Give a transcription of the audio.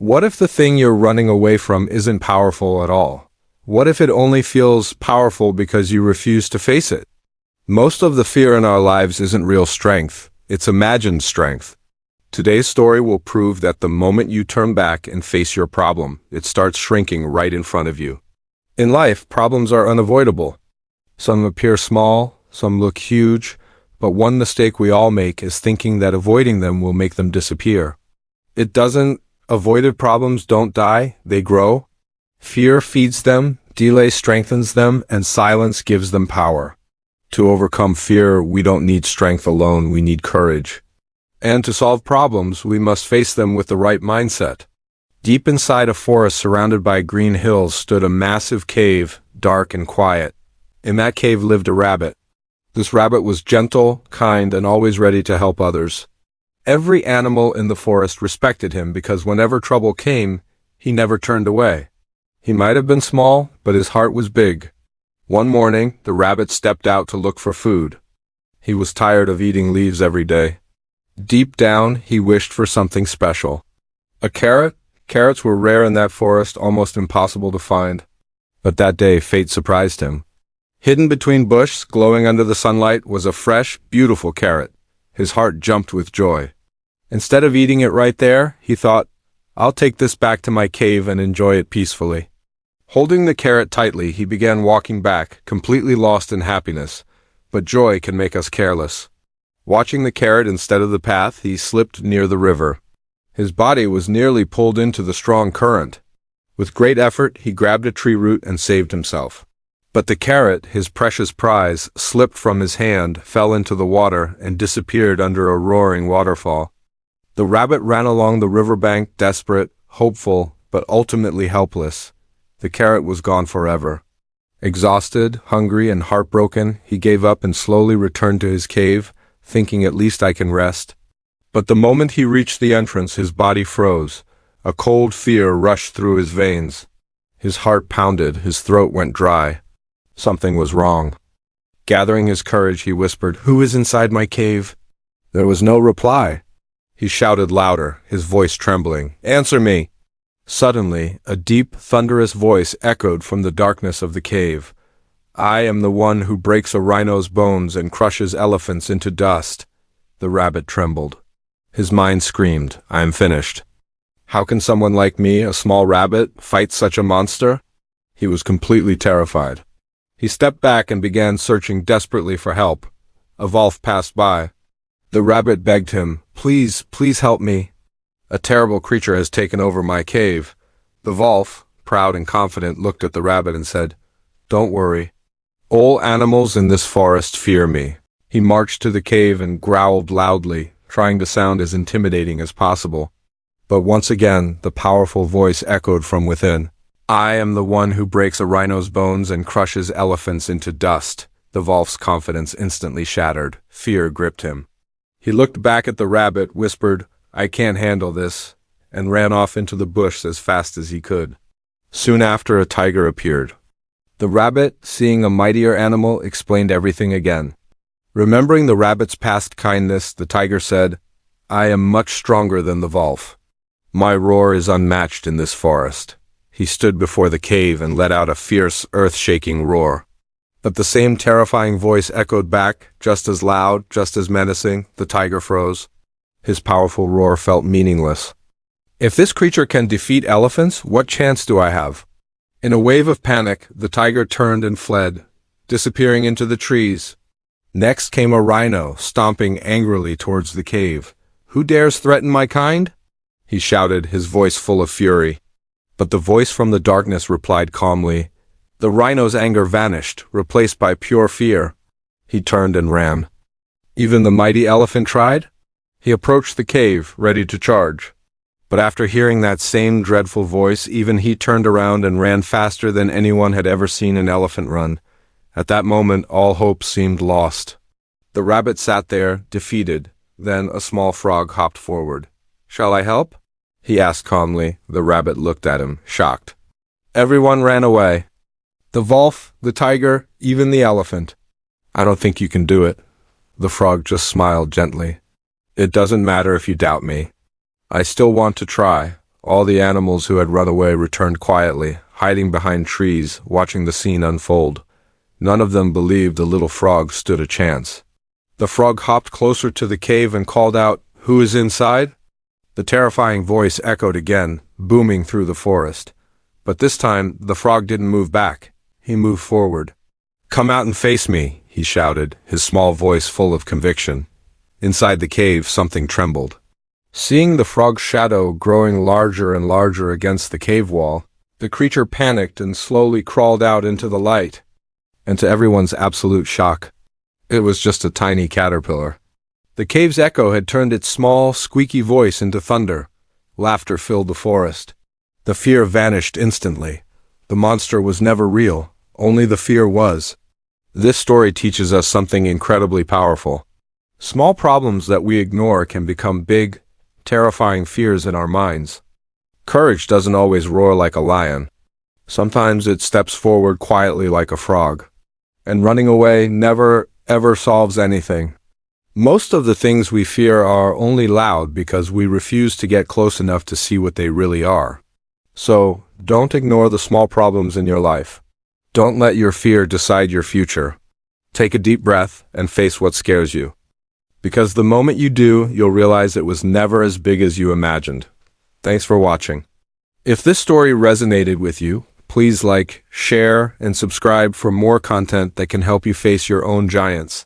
What if the thing you're running away from isn't powerful at all? What if it only feels powerful because you refuse to face it? Most of the fear in our lives isn't real strength, it's imagined strength. Today's story will prove that the moment you turn back and face your problem, it starts shrinking right in front of you. In life, problems are unavoidable. Some appear small, some look huge, but one mistake we all make is thinking that avoiding them will make them disappear. It doesn't. Avoided problems don't die, they grow. Fear feeds them, delay strengthens them, and silence gives them power. To overcome fear, we don't need strength alone, we need courage. And to solve problems, we must face them with the right mindset. Deep inside a forest surrounded by green hills stood a massive cave, dark and quiet. In that cave lived a rabbit. This rabbit was gentle, kind, and always ready to help others. Every animal in the forest respected him because whenever trouble came, he never turned away. He might have been small, but his heart was big. One morning, the rabbit stepped out to look for food. He was tired of eating leaves every day. Deep down, he wished for something special. A carrot? Carrots were rare in that forest, almost impossible to find. But that day, fate surprised him. Hidden between bushes, glowing under the sunlight, was a fresh, beautiful carrot. His heart jumped with joy. Instead of eating it right there, he thought, I'll take this back to my cave and enjoy it peacefully. Holding the carrot tightly, he began walking back, completely lost in happiness. But joy can make us careless. Watching the carrot instead of the path, he slipped near the river. His body was nearly pulled into the strong current. With great effort, he grabbed a tree root and saved himself. But the carrot, his precious prize, slipped from his hand, fell into the water, and disappeared under a roaring waterfall. The rabbit ran along the riverbank, desperate, hopeful, but ultimately helpless. The carrot was gone forever. Exhausted, hungry, and heartbroken, he gave up and slowly returned to his cave, thinking at least I can rest. But the moment he reached the entrance, his body froze. A cold fear rushed through his veins. His heart pounded, his throat went dry. Something was wrong. Gathering his courage, he whispered, "Who is inside my cave?" There was no reply. He shouted louder, his voice trembling, "Answer me!" Suddenly, a deep, thunderous voice echoed from the darkness of the cave. "I am the one who breaks a rhino's bones and crushes elephants into dust." The rabbit trembled. His mind screamed, "I am finished. How can someone like me, a small rabbit, fight such a monster?" He was completely terrified. He stepped back and began searching desperately for help. A wolf passed by. The rabbit begged him, "Please, please help me. A terrible creature has taken over my cave." The wolf, proud and confident, looked at the rabbit and said, "Don't worry. All animals in this forest fear me." He marched to the cave and growled loudly, trying to sound as intimidating as possible. But once again, the powerful voice echoed from within. "I am the one who breaks a rhino's bones and crushes elephants into dust." The wolf's confidence instantly shattered. Fear gripped him. He looked back at the rabbit, whispered, "I can't handle this," and ran off into the bush as fast as he could. Soon after, a tiger appeared. The rabbit, seeing a mightier animal, explained everything again. Remembering the rabbit's past kindness, the tiger said, "I am much stronger than the wolf. My roar is unmatched in this forest." He stood before the cave and let out a fierce, earth-shaking roar. But the same terrifying voice echoed back, just as loud, just as menacing. The tiger froze. His powerful roar felt meaningless. If this creature can defeat elephants, what chance do I have? In a wave of panic, the tiger turned and fled, disappearing into the trees. Next came a rhino, stomping angrily towards the cave. "Who dares threaten my kind?" he shouted, his voice full of fury. But the voice from the darkness replied calmly. The rhino's anger vanished, replaced by pure fear. He turned and ran. Even the mighty elephant tried? He approached the cave, ready to charge. But after hearing that same dreadful voice, even he turned around and ran faster than anyone had ever seen an elephant run. At that moment, all hope seemed lost. The rabbit sat there, defeated. Then a small frog hopped forward. "Shall I help?" he asked calmly. The rabbit looked at him, shocked. Everyone ran away. The wolf, the tiger, even the elephant. "I don't think you can do it." The frog just smiled gently. "It doesn't matter if you doubt me. I still want to try. All the animals who had run away returned quietly, hiding behind trees, watching the scene unfold. None of them believed the little frog stood a chance. The frog hopped closer to the cave and called out, "Who is inside?" The terrifying voice echoed again, booming through the forest. But this time, the frog didn't move back. He moved forward. "Come out and face me," he shouted, his small voice full of conviction. Inside the cave, something trembled. Seeing the frog's shadow growing larger and larger against the cave wall, the creature panicked and slowly crawled out into the light. And to everyone's absolute shock, it was just a tiny caterpillar. The cave's echo had turned its small, squeaky voice into thunder. Laughter filled the forest. The fear vanished instantly. The monster was never real, only the fear was. This story teaches us something incredibly powerful. Small problems that we ignore can become big, terrifying fears in our minds. Courage doesn't always roar like a lion. Sometimes it steps forward quietly like a frog. And running away never, ever solves anything. Most of the things we fear are only loud because we refuse to get close enough to see what they really are. So, don't ignore the small problems in your life. Don't let your fear decide your future. Take a deep breath and face what scares you. Because the moment you do, you'll realize it was never as big as you imagined. Thanks for watching. If this story resonated with you, please like, share, and subscribe for more content that can help you face your own giants.